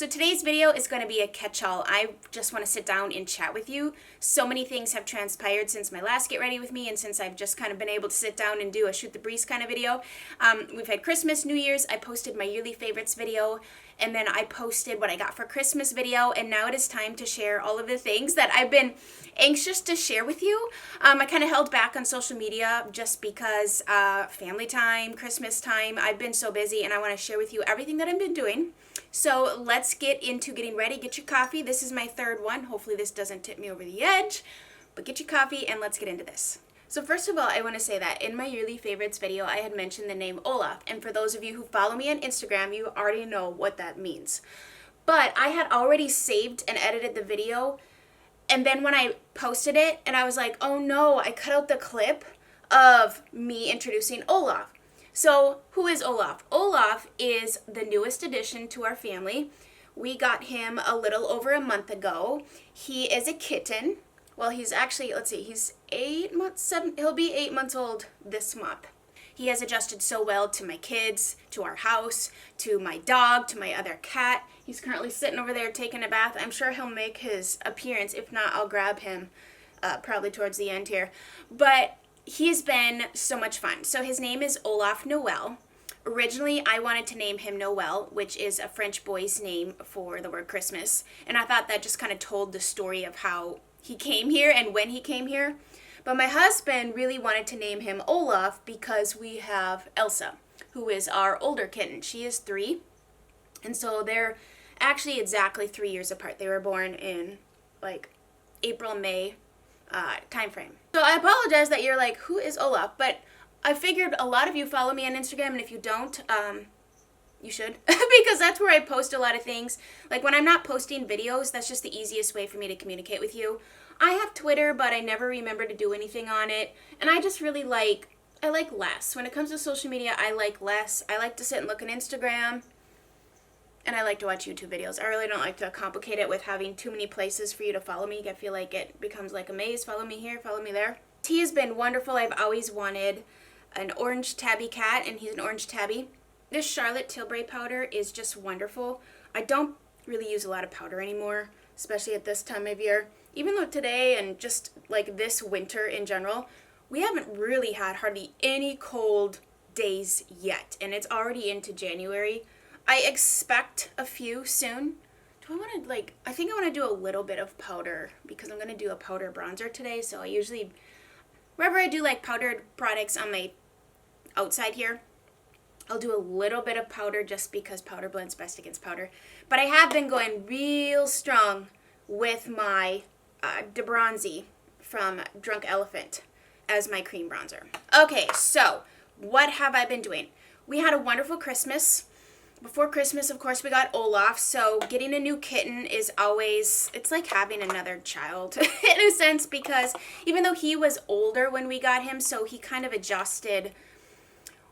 today's video is going to be a catch-all. I just want to sit down and chat with you. So many things have transpired since my last Get Ready With Me and since I've just kind of been able to sit down and do a Shoot the Breeze kind of video. We've had Christmas, New Year's, I posted my yearly favorites video, and then I posted what I got for Christmas video, and now it is time to share all of the things that I've been anxious to share with you. I kind of held back on social media just because family time, Christmas time, I've been so busy and I want to share with you everything that I've been doing. So let's get into getting ready. Get your coffee. This is my third one. Hopefully this doesn't tip me over the edge, but get your coffee and let's get into this. So first of all, I want to say that in my yearly favorites video, I had mentioned the name Olaf. And for those of you who follow me on Instagram, you already know what that means. But I had already saved and edited the video. And then when I posted it, and I was like, oh no, I cut out the clip of me introducing Olaf. So who is Olaf? Olaf is the newest addition to our family. We got him a little over a month ago. He is a kitten. Well, he's actually, let's see, he's 8 months, he'll be 8 months old this month. He has adjusted so well to my kids, to our house, to my dog, to my other cat. He's currently sitting over there taking a bath. I'm sure he'll make his appearance. If not, I'll grab him probably towards the end here. But he's been so much fun. So his name is Olaf Noel. Originally, I wanted to name him Noel, which is a French boy's name for the word Christmas. And I thought that just kind of told the story of how he came here and when he came here. But my husband really wanted to name him Olaf because we have Elsa, who is our older kitten. She is 3. And so they're actually exactly 3 years apart. They were born in like April, May time frame. So I apologize that you're like, who is Olaf? But I figured a lot of you follow me on Instagram, and if you don't, you should, because that's where I post a lot of things. Like when I'm not posting videos, that's just the easiest way for me to communicate with you. I have Twitter, but I never remember to do anything on it, and I just really I like less. When it comes to social media, I like less. I like to sit and look at Instagram, and I like to watch YouTube videos. I really don't like to complicate it with having too many places for you to follow me. I feel like it becomes like a maze. Follow me here, follow me there. He has been wonderful. I've always wanted an orange tabby cat, and he's an orange tabby. This Charlotte Tilbury powder is just wonderful. I don't really use a lot of powder anymore, especially at this time of year. Even though today and just like this winter in general, we haven't really had hardly any cold days yet, and it's already into January. I expect a few soon. Do I want to I think I want to do a little bit of powder because I'm going to do a powder bronzer today. So I usually, wherever I do like powdered products on my outside here, I'll do a little bit of powder just because powder blends best against powder. But I have been going real strong with my De Bronzy from Drunk Elephant as my cream bronzer. Okay, so what have I been doing? We had a wonderful Christmas. Before Christmas, of course, we got Olaf, so getting a new kitten is always, it's like having another child in a sense, because even though he was older when we got him, so he kind of adjusted,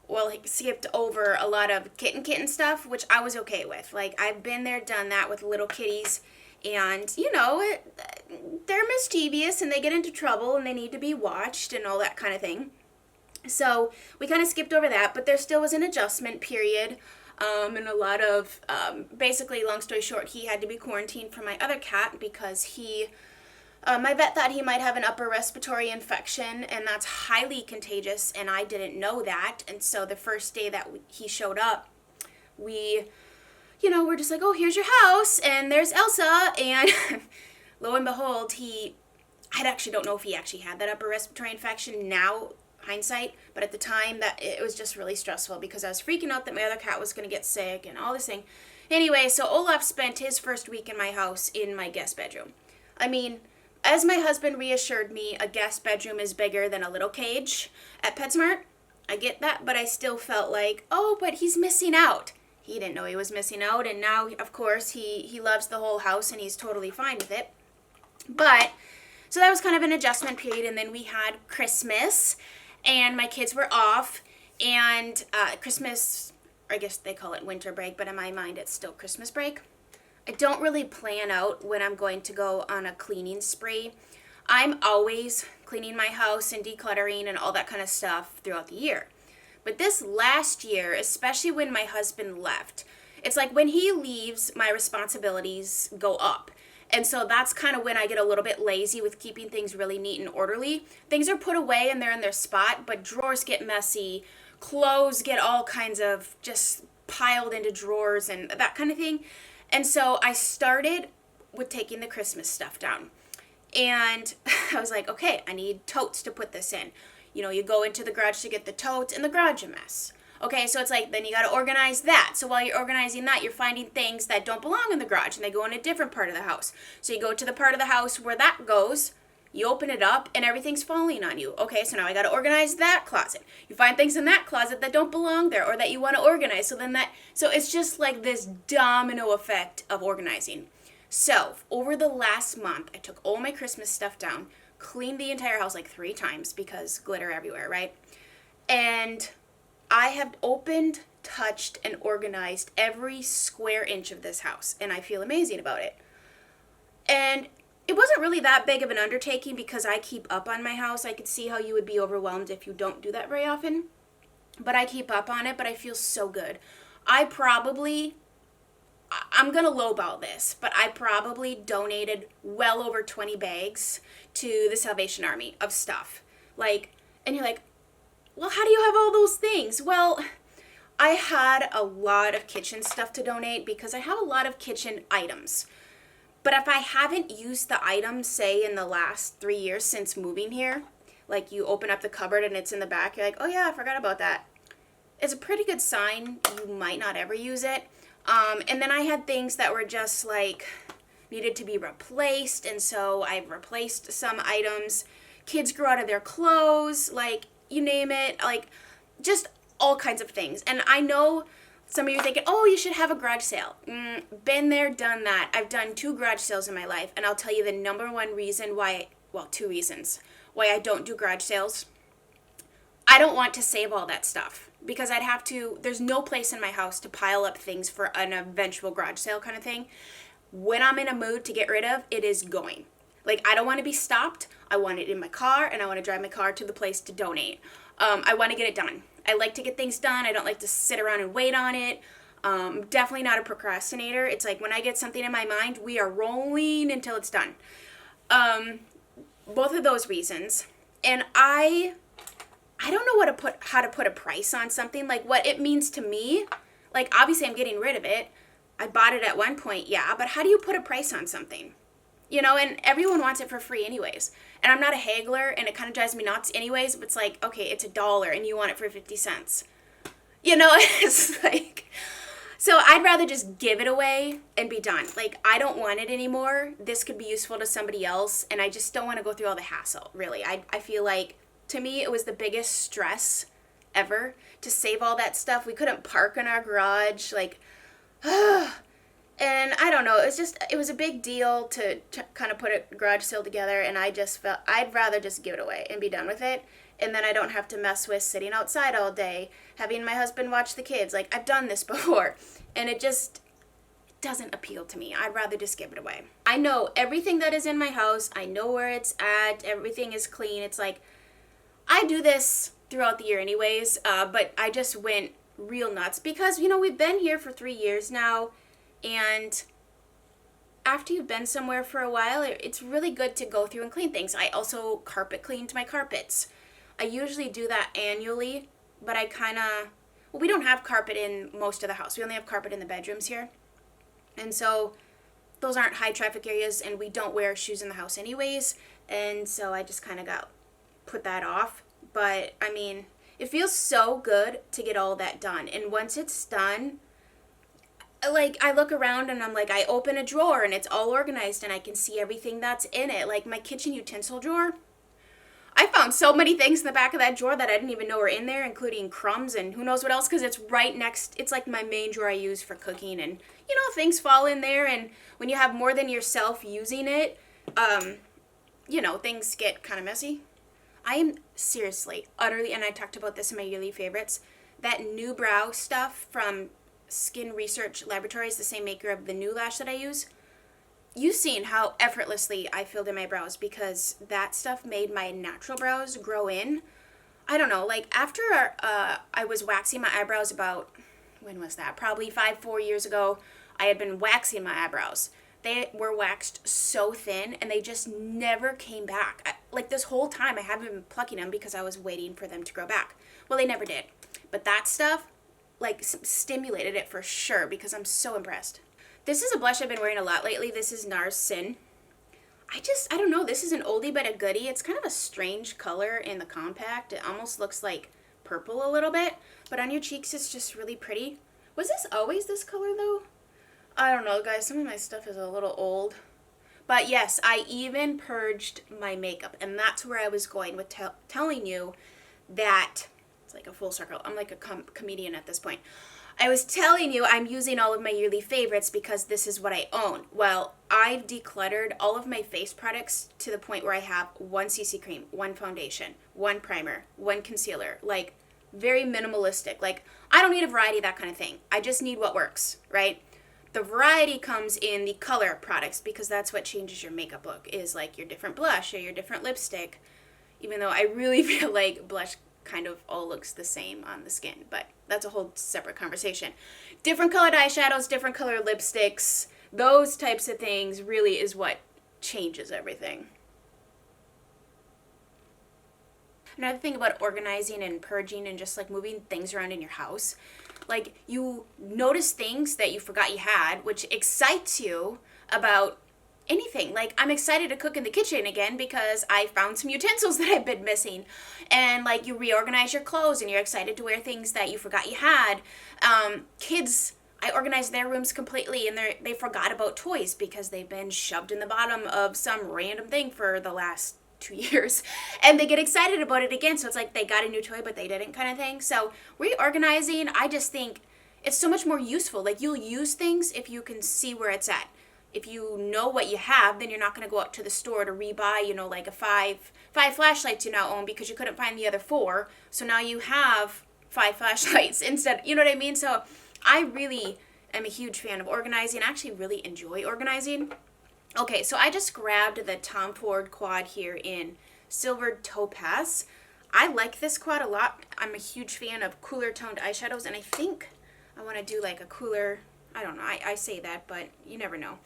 well, he skipped over a lot of kitten stuff, which I was okay with. Like, I've been there, done that with little kitties, and, you know, they're mischievous, and they get into trouble, and they need to be watched, and all that kind of thing. So we kind of skipped over that, but there still was an adjustment period. And a lot of, basically, long story short, he had to be quarantined from my other cat because my vet thought he might have an upper respiratory infection, and that's highly contagious, and I didn't know that. And so the first day that he showed up, we're just like, oh, here's your house, and there's Elsa, and lo and behold, I actually don't know if he actually had that upper respiratory infection now, hindsight, but at the time that it was just really stressful because I was freaking out that my other cat was going to get sick and all this thing. Anyway, so Olaf spent his first week in my house in my guest bedroom. I mean, as my husband reassured me, a guest bedroom is bigger than a little cage at PetSmart. I get that, but I still felt like, oh, but he's missing out. He didn't know he was missing out, and now, of course, he loves the whole house and he's totally fine with it. But, so that was kind of an adjustment period, and then we had Christmas, and my kids were off, and Christmas, I guess they call it winter break, but in my mind it's still Christmas break. I don't really plan out when I'm going to go on a cleaning spree. I'm always cleaning my house and decluttering and all that kind of stuff throughout the year. But this last year, especially when my husband left, It's like when he leaves, my responsibilities go up. And so that's kind of when I get a little bit lazy with keeping things really neat and orderly. Things are put away and they're in their spot, but drawers get messy, clothes get all kinds of just piled into drawers and that kind of thing. And so I started with taking the Christmas stuff down. And I was like, okay, I need totes to put this in. You know, you go into the garage to get the totes and the garage a mess. Okay, so it's like, then you got to organize that. So while you're organizing that, you're finding things that don't belong in the garage and they go in a different part of the house. So you go to the part of the house where that goes, you open it up and everything's falling on you. Okay, so now I got to organize that closet. You find things in that closet that don't belong there or that you want to organize. So it's just like this domino effect of organizing. So over the last month, I took all my Christmas stuff down, cleaned the entire house like 3 times because glitter everywhere, right? And I have opened, touched, and organized every square inch of this house, and I feel amazing about it. And it wasn't really that big of an undertaking because I keep up on my house. I could see how you would be overwhelmed if you don't do that very often, but I keep up on it, but I feel so good. I'm going to lowball this, but I probably donated well over 20 bags to the Salvation Army of stuff. And you're like, well, how do you have all those things? Well, I had a lot of kitchen stuff to donate because I have a lot of kitchen items. But if I haven't used the items, say, in the last 3 years since moving here, like you open up the cupboard and it's in the back, you're like, oh yeah, I forgot about that. It's a pretty good sign you might not ever use it. And then I had things that were just like needed to be replaced, and so I replaced some items. Kids grew out of their clothes, like you name it, like just all kinds of things. And I know some of you are thinking, oh, you should have a garage sale. Been there, done that. I've done 2 garage sales in my life, and I'll tell you the number one reason why, 2 reasons why I don't do garage sales. I don't want to save all that stuff because there's no place in my house to pile up things for an eventual garage sale kind of thing. When I'm in a mood to get rid of, it is going. Like, I don't want to be stopped. I want it in my car, and I want to drive my car to the place to donate. I want to get it done. I like to get things done. I don't like to sit around and wait on it. Definitely not a procrastinator. It's like when I get something in my mind, we are rolling until it's done. Both of those reasons. And I don't know how to put a price on something, like what it means to me. Like, obviously I'm getting rid of it. I bought it at one point, yeah, but how do you put a price on something? You know, and everyone wants it for free anyways. And I'm not a haggler, and it kind of drives me nuts anyways, but it's like, okay, it's $1 and you want it for 50 cents. You know, it's like, so I'd rather just give it away and be done. Like, I don't want it anymore. This could be useful to somebody else, and I just don't want to go through all the hassle, really. I feel like, to me, it was the biggest stress ever to save all that stuff. We couldn't park in our garage, like, and I don't know, it was a big deal to kind of put a garage sale together, and I just felt I'd rather just give it away and be done with it, and then I don't have to mess with sitting outside all day, having my husband watch the kids. Like, I've done this before, and it just doesn't appeal to me. I'd rather just give it away. I know everything that is in my house. I know where it's at. Everything is clean. It's like, I do this throughout the year anyways, but I just went real nuts because, you know, we've been here for 3 years now, and after you've been somewhere for a while, it's really good to go through and clean things. I also carpet cleaned my carpets. I usually do that annually, but we don't have carpet in most of the house. We only have carpet in the bedrooms here. And so those aren't high traffic areas, and we don't wear shoes in the house anyways. And so I just kind of put that off. But I mean, it feels so good to get all that done. And once it's done, like, I look around and I'm like, I open a drawer and it's all organized and I can see everything that's in it. Like, my kitchen utensil drawer, I found so many things in the back of that drawer that I didn't even know were in there, including crumbs and who knows what else, because it's right next, it's like my main drawer I use for cooking, and, you know, things fall in there, and when you have more than yourself using it, you know, things get kind of messy. I am seriously, utterly, and I talked about this in my yearly favorites, that new brow stuff from Skin Research Laboratories, the same maker of the new lash that I use. You've seen how effortlessly I filled in my brows because that stuff made my natural brows grow in. I don't know, like, after I was waxing my eyebrows about, when was that? Probably 4 years ago, I had been waxing my eyebrows. They were waxed so thin and they just never came back. Like this whole time I haven't been plucking them because I was waiting for them to grow back. Well, they never did. But that stuff like stimulated it for sure because I'm so impressed. This is a blush I've been wearing a lot lately. This is NARS Sin. I don't know. This is an oldie but a goodie. It's kind of a strange color in the compact. It almost looks like purple a little bit. But on your cheeks it's just really pretty. Was this always this color though? I don't know, guys. Some of my stuff is a little old. But yes, I even purged my makeup. And that's where I was going with telling you that, it's like a full circle. I'm like a comedian at this point. I was telling you I'm using all of my yearly favorites because this is what I own. Well, I've decluttered all of my face products to the point where I have one CC cream, one foundation, one primer, one concealer. Like, very minimalistic. Like, I don't need a variety, that kind of thing. I just need what works, right? The variety comes in the color products because that's what changes your makeup look, is like your different blush or your different lipstick. Even though I really feel like blush kind of all looks the same on the skin, but that's a whole separate conversation. Different colored eyeshadows, different colored lipsticks, those types of things really is what changes everything. Another thing about organizing and purging and just like moving things around in your house, like you notice things that you forgot you had, which excites you about anything. Like I'm excited to cook in the kitchen again because I found some utensils that I've been missing. And like you reorganize your clothes and you're excited to wear things that you forgot you had. Kids, I organized their rooms completely and they forgot about toys because they've been shoved in the bottom of some random thing for the last 2 years, and they get excited about it again. So it's like they got a new toy but they didn't, kind of thing. So reorganizing, I just think it's so much more useful. Like you'll use things if you can see where it's at. If you know what you have, then you're not going to go out to the store to rebuy, like a five flashlights you now own because you couldn't find the other 4. So now you have 5 flashlights instead. You know what I mean? So I really am a huge fan of organizing. I actually really enjoy organizing. Okay, so I just grabbed the Tom Ford quad here in Silver Topaz. I like this quad a lot. I'm a huge fan of cooler toned eyeshadows, and I think I want to do like a cooler, I don't know, I say that, but you never know.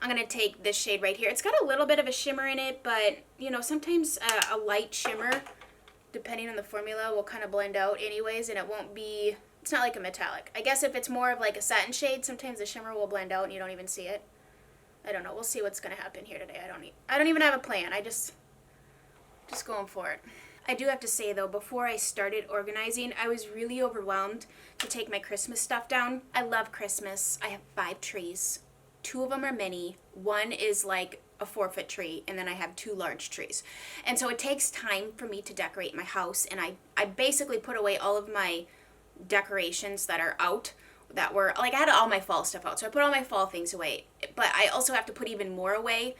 I'm going to take this shade right here. It's got a little bit of a shimmer in it, but, sometimes a light shimmer, depending on the formula, will kind of blend out anyways, and it won't be, it's not like a metallic. I guess if it's more of like a satin shade, sometimes the shimmer will blend out and you don't even see it. I don't know. We'll see what's going to happen here today. I don't even have a plan. I just going for it. I do have to say, though, before I started organizing, I was really overwhelmed to take my Christmas stuff down. I love Christmas. I have 5 trees. 2 of them are mini. 1 is like a 4-foot tree, and then I have 2 large trees. And so it takes time for me to decorate my house, and I basically put away all of my decorations that are out. That were, like, I had all my fall stuff out, so I put all my fall things away. But I also have to put even more away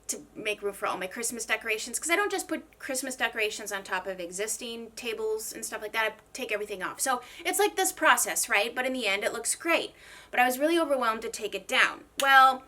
to make room for all my Christmas decorations, because I don't just put Christmas decorations on top of existing tables and stuff like that. I take everything off. So it's like this process, right? But in the end, it looks great. But I was really overwhelmed to take it down. Well,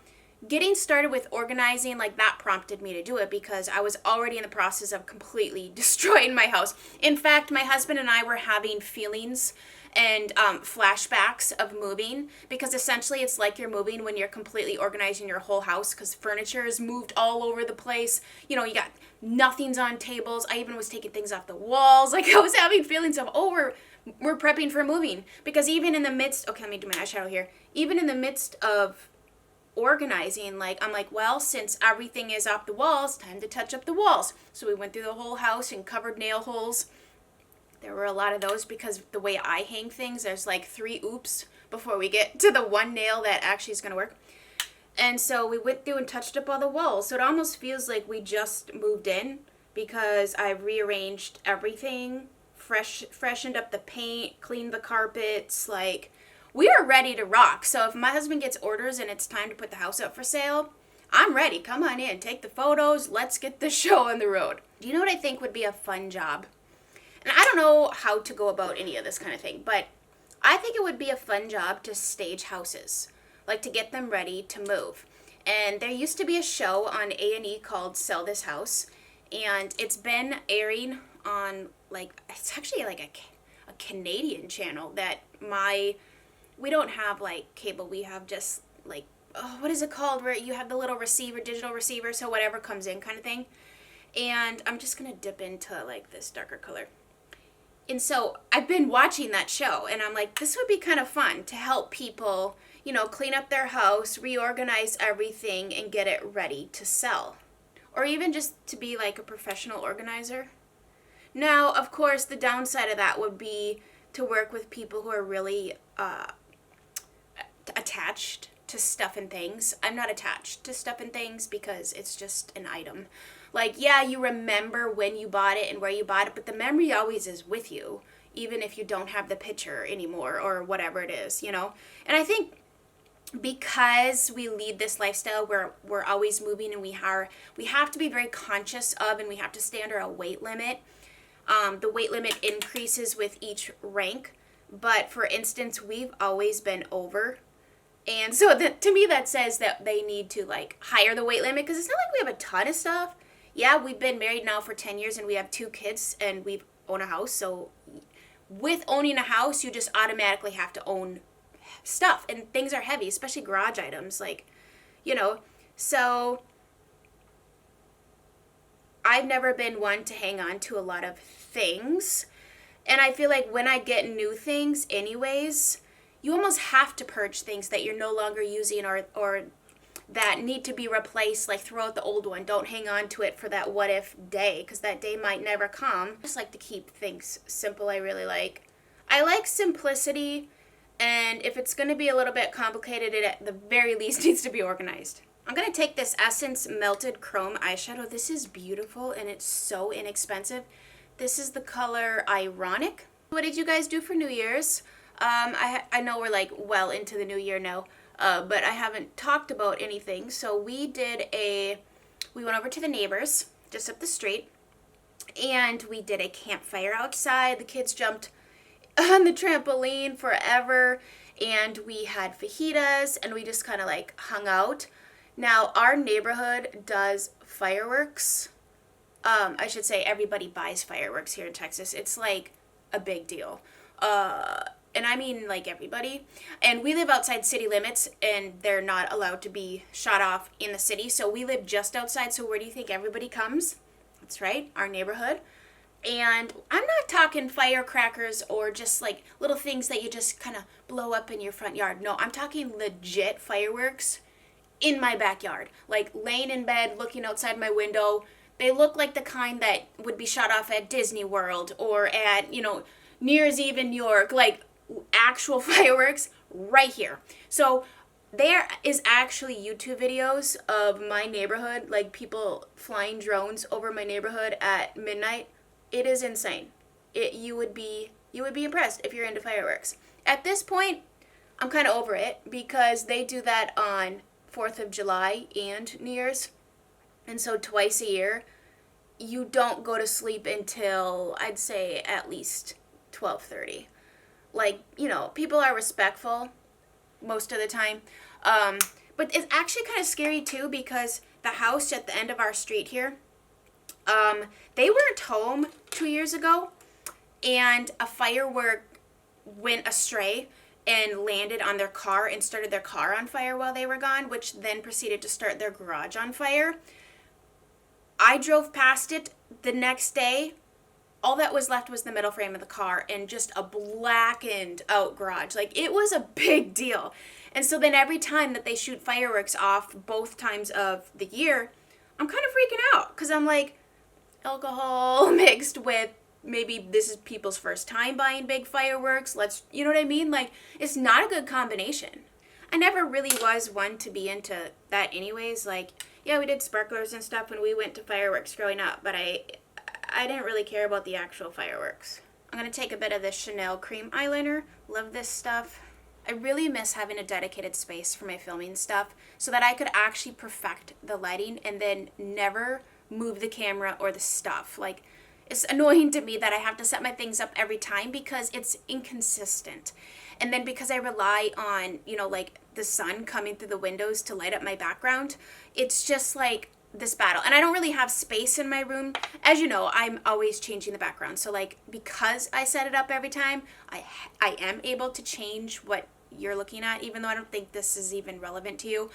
getting started with organizing, like, that prompted me to do it because I was already in the process of completely destroying my house. In fact, my husband and I were having feelings and flashbacks of moving, because essentially it's like you're moving when you're completely organizing your whole house because furniture is moved all over the place. You got nothing's on tables. I even was taking things off the walls. Like I was having feelings of, we're prepping for moving, because even in the midst, okay, let me do my eyeshadow here. Even in the midst of organizing, like I'm like, well, since everything is off the walls, time to touch up the walls. So we went through the whole house and covered nail holes. There were a lot of those because the way I hang things, there's like 3 oops before we get to the one nail that actually is going to work. And so we went through and touched up all the walls. So it almost feels like we just moved in because I rearranged everything, freshened up the paint, cleaned the carpets. Like, we are ready to rock. So if my husband gets orders and it's time to put the house up for sale, I'm ready. Come on in, take the photos. Let's get the show on the road. Do you know what I think would be a fun job? And I don't know how to go about any of this kind of thing, but I think it would be a fun job to stage houses, like to get them ready to move. And there used to be a show on A&E called Sell This House, and it's been airing on, like, it's actually like a Canadian channel that we don't have like cable, we have just like, oh, what is it called, where you have the little receiver, digital receiver, so whatever comes in kind of thing. And I'm just gonna dip into like this darker color. And so I've been watching that show, and I'm like, this would be kind of fun to help people, you know, clean up their house, reorganize everything, and get it ready to sell. Or even just to be like a professional organizer. Now, of course, the downside of that would be to work with people who are really attached to stuff and things. I'm not attached to stuff and things because it's just an item. Like, yeah, you remember when you bought it and where you bought it, but the memory always is with you, even if you don't have the picture anymore or whatever it is, you know? And I think because we lead this lifestyle where we're always moving and we have to be very conscious of, and we have to stay under a weight limit. The weight limit increases with each rank, but for instance, we've always been over. And so to me that says that they need to like higher the weight limit, because it's not like we have a ton of stuff. Yeah, we've been married now for 10 years and we have 2 kids and we own a house. So with owning a house, you just automatically have to own stuff, and things are heavy, especially garage items, like, you know. So I've never been one to hang on to a lot of things. And I feel like when I get new things anyways, you almost have to purge things that you're no longer using or that need to be replaced. Like, throw out the old one. Don't hang on to it for that what if day, because that day might never come. I just like to keep things simple. I like simplicity, and if it's going to be a little bit complicated, it at the very least needs to be organized. I'm going to take this Essence Melted Chrome eyeshadow. This is beautiful and it's so inexpensive. This is the color Ironic. What did you guys do for New Year's? I know we're like well into the new year now, but I haven't talked about anything. So we went over to the neighbors just up the street, and we did a campfire outside. The kids jumped on the trampoline forever, and we had fajitas, and we just kind of like hung out. Now, our neighborhood does fireworks. I should say everybody buys fireworks here in Texas. It's like a big deal. And I mean like everybody. And we live outside city limits, and they're not allowed to be shot off in the city. So we live just outside. So where do you think everybody comes? That's right, our neighborhood. And I'm not talking firecrackers or just like little things that you just kind of blow up in your front yard. No, I'm talking legit fireworks in my backyard. Like laying in bed, looking outside my window. They look like the kind that would be shot off at Disney World or at, you know, New Year's Eve in New York. Like actual fireworks right here. So there is actually YouTube videos of my neighborhood, like people flying drones over my neighborhood at midnight. It is insane. You would be impressed if you're into fireworks. At this point, I'm kind of over it because they do that on 4th of July and New Year's. And so twice a year, you don't go to sleep until I'd say at least 12:30. Like, you know, people are respectful most of the time. But it's actually kind of scary too, because the house at the end of our street here, they weren't home 2 years ago, and a firework went astray and landed on their car and started their car on fire while they were gone, which then proceeded to start their garage on fire. I drove past it the next day. All that was left was the metal frame of the car and just a blackened out garage. Like, it was a big deal. And so then every time that they shoot fireworks off, both times of the year, I'm kind of freaking out because I'm like, alcohol mixed with maybe this is people's first time buying big fireworks. You know what I mean? Like, it's not a good combination. I never really was one to be into that anyways. Like, yeah, we did sparklers and stuff when we went to fireworks growing up, but I didn't really care about the actual fireworks. I'm going to take a bit of this Chanel cream eyeliner. Love this stuff. I really miss having a dedicated space for my filming stuff so that I could actually perfect the lighting and then never move the camera or the stuff. Like, it's annoying to me that I have to set my things up every time because it's inconsistent. And then because I rely on, you know, like the sun coming through the windows to light up my background, it's just like this battle. And I don't really have space in my room. As you know, I'm always changing the background. So like, because I set it up every time, I am able to change what you're looking at, even though I don't think this is even relevant to you.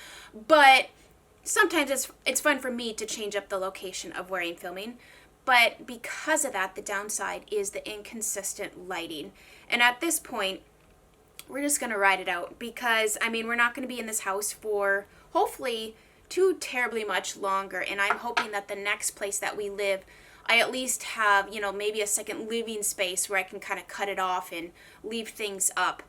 But sometimes it's fun for me to change up the location of where I'm filming. But because of that, the downside is the inconsistent lighting. And at this point, we're just going to ride it out because, I mean, we're not going to be in this house for hopefully too terribly much longer. And I'm hoping that the next place that we live, I at least have, you know, maybe a second living space where I can kind of cut it off and leave things up.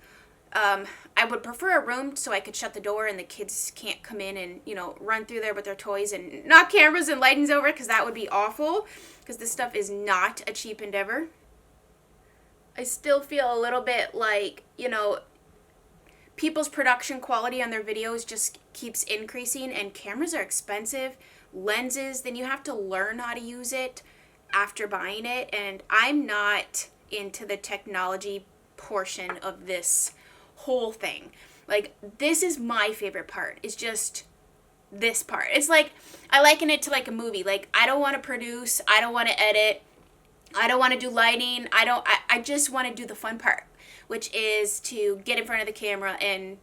I would prefer a room so I could shut the door and the kids can't come in and, you know, run through there with their toys and knock cameras and lightings over, because that would be awful, because this stuff is not a cheap endeavor. I still feel a little bit like, you know, people's production quality on their videos just keeps increasing, and cameras are expensive. Lenses, then you have to learn how to use it after buying it, and I'm not into the technology portion of this whole thing. Like, this is my favorite part, is just this part. It's like, I liken it to like a movie. Like, I don't want to produce, I don't want to edit, I don't want to do lighting, I just want to do the fun part, which is to get in front of the camera and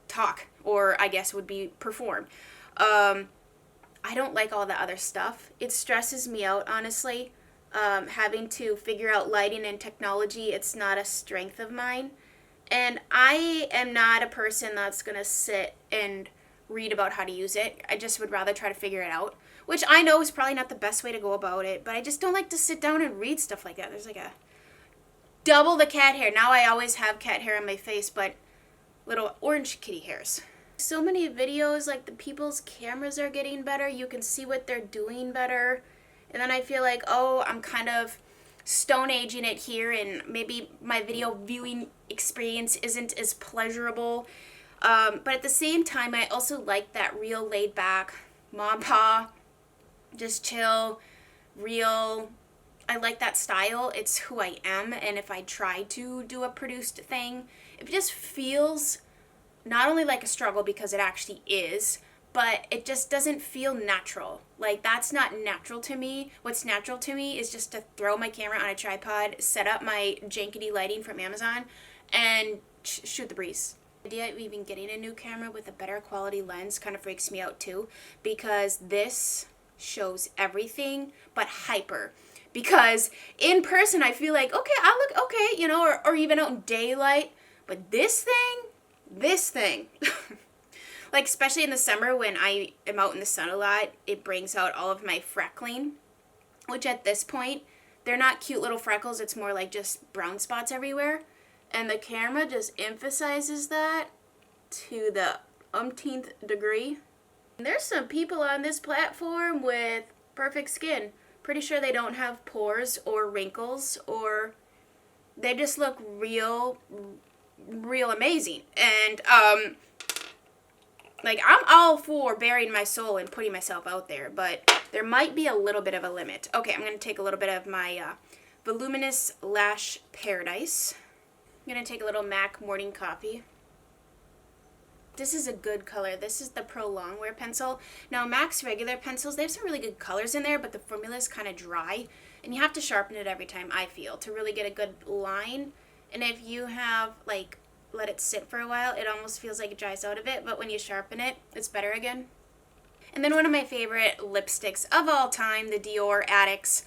talk, or I guess would be perform. I don't like all the other stuff. It stresses me out, honestly. Having to figure out lighting and technology, it's not a strength of mine. And I am not a person that's going to sit and read about how to use it. I just would rather try to figure it out, which I know is probably not the best way to go about it, but I just don't like to sit down and read stuff like that. There's like a double the cat hair. Now I always have cat hair on my face, but little orange kitty hairs. So many videos, like the people's cameras are getting better. You can see what they're doing better. And then I feel like, oh, I'm kind of stone aging it here, and maybe my video viewing experience isn't as pleasurable. But at the same time, I also like that real laid back, mom, pa, just chill, real. I like that style. It's who I am. And if I try to do a produced thing, it just feels not only like a struggle, because it actually is, but it just doesn't feel natural. Like, that's not natural to me. What's natural to me is just to throw my camera on a tripod, set up my jankety lighting from Amazon, and shoot the breeze. The idea of even getting a new camera with a better quality lens kind of freaks me out too, because this shows everything but hyper. Because in person, I feel like, okay, I look okay, you know, or even out in daylight. But this thing, like, especially in the summer when I am out in the sun a lot, it brings out all of my freckling, which at this point, they're not cute little freckles. It's more like just brown spots everywhere. And the camera just emphasizes that to the umpteenth degree. And there's some people on this platform with perfect skin. Pretty sure they don't have pores or wrinkles, or they just look real amazing. And, like, I'm all for burying my soul and putting myself out there, but there might be a little bit of a limit. Okay, I'm going to take a little bit of my Voluminous Lash Paradise. I'm going to take a little MAC Morning Coffee. This is a good color. This is the Pro Longwear pencil. Now, MAC's regular pencils, they have some really good colors in there, but the formula is kind of dry, and you have to sharpen it every time, I feel, to really get a good line. And if you have, like, let it sit for a while, it almost feels like it dries out a bit, but when you sharpen it, it's better again. And then one of my favorite lipsticks of all time, the Dior Addicts.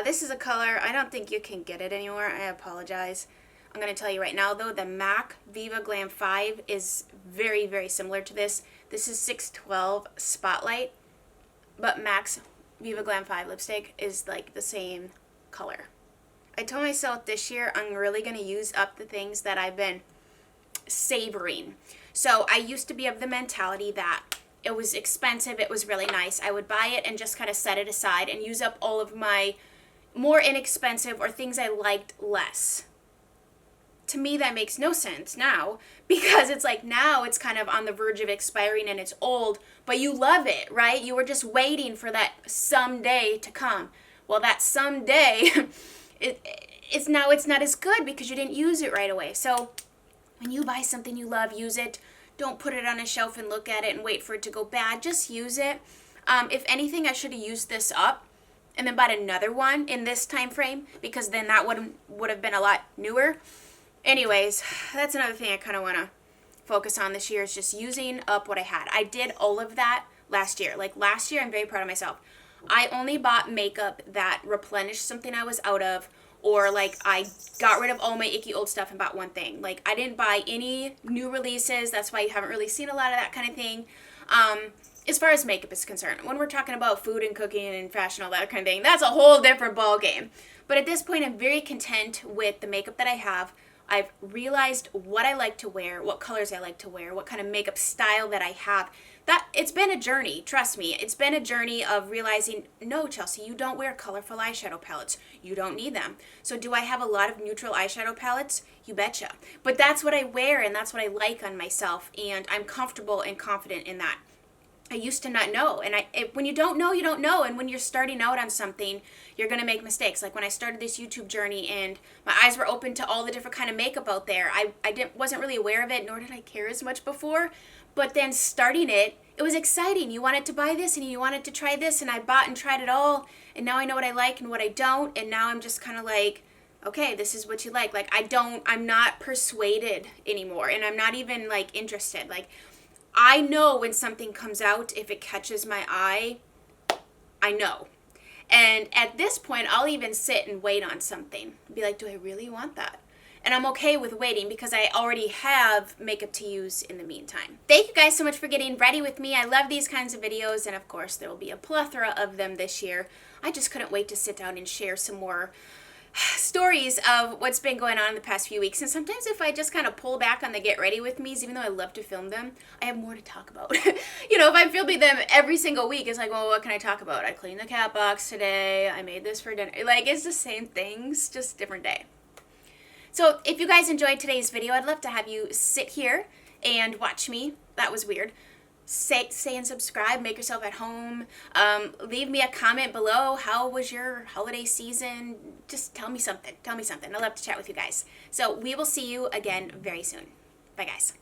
This is a color, I don't think you can get it anymore. I apologize. I'm going to tell you right now, though, the MAC Viva Glam 5 is very, very similar to this. This is 612 Spotlight, but MAC's Viva Glam 5 lipstick is like the same color. I told myself this year I'm really going to use up the things that I've been savoring. So I used to be of the mentality that it was expensive, it was really nice. I would buy it and just kind of set it aside and use up all of my more inexpensive or things I liked less. To me, that makes no sense now, because it's like now it's kind of on the verge of expiring and it's old, but you love it, right? You were just waiting for that someday to come. Well, that someday, it's now it's not as good because you didn't use it right away. So when you buy something you love, use it. Don't put it on a shelf and look at it and wait for it to go bad. Just use it. If anything, I should have used this up and then bought another one in this time frame, because then that would have been a lot newer. Anyways, that's another thing I kind of want to focus on this year, is just using up what I had. I did all of that last year. Like last year, I'm very proud of myself. I only bought makeup that replenished something I was out of, or like I got rid of all my icky old stuff and bought one thing. Like I didn't buy any new releases. That's why you haven't really seen a lot of that kind of thing. As far as makeup is concerned, when we're talking about food and cooking and fashion, all that kind of thing, that's a whole different ball game. But at this point, I'm very content with the makeup that I have. I've realized what I like to wear, what colors I like to wear, what kind of makeup style that I have. That it's been a journey, trust me. It's been a journey of realizing, no, Chelsea, you don't wear colorful eyeshadow palettes. You don't need them. So do I have a lot of neutral eyeshadow palettes? You betcha. But that's what I wear, and that's what I like on myself, and I'm comfortable and confident in that. I used to not know, and when you don't know, you don't know, and when you're starting out on something, you're going to make mistakes. Like when I started this YouTube journey and my eyes were open to all the different kind of makeup out there, I wasn't really aware of it, nor did I care as much before, but then starting it was exciting. You wanted to buy this, and you wanted to try this, and I bought and tried it all, and now I know what I like and what I don't, and now I'm just kind of like, okay, this is what you like. Like I'm not persuaded anymore, and I'm not even like interested. Like, I know when something comes out, if it catches my eye, I know. And at this point, I'll even sit and wait on something. Be like, do I really want that? And I'm okay with waiting because I already have makeup to use in the meantime. Thank you guys so much for getting ready with me. I love these kinds of videos, and of course, there will be a plethora of them this year. I just couldn't wait to sit down and share some more stories of what's been going on in the past few weeks. And sometimes if I just kind of pull back on the get ready with me's, even though I love to film them, I have more to talk about. You know, if I'm filming them every single week, it's like, well, what can I talk about? I cleaned the cat box today. I made this for dinner. Like, it's the same things, just different day. So if you guys enjoyed today's video, I'd love to have you sit here and watch me. That was weird. Say and subscribe, make yourself at home. Leave me a comment below. How was your holiday season? Just tell me something. Tell me something. I'd love to chat with you guys. So we will see you again very soon. Bye, guys.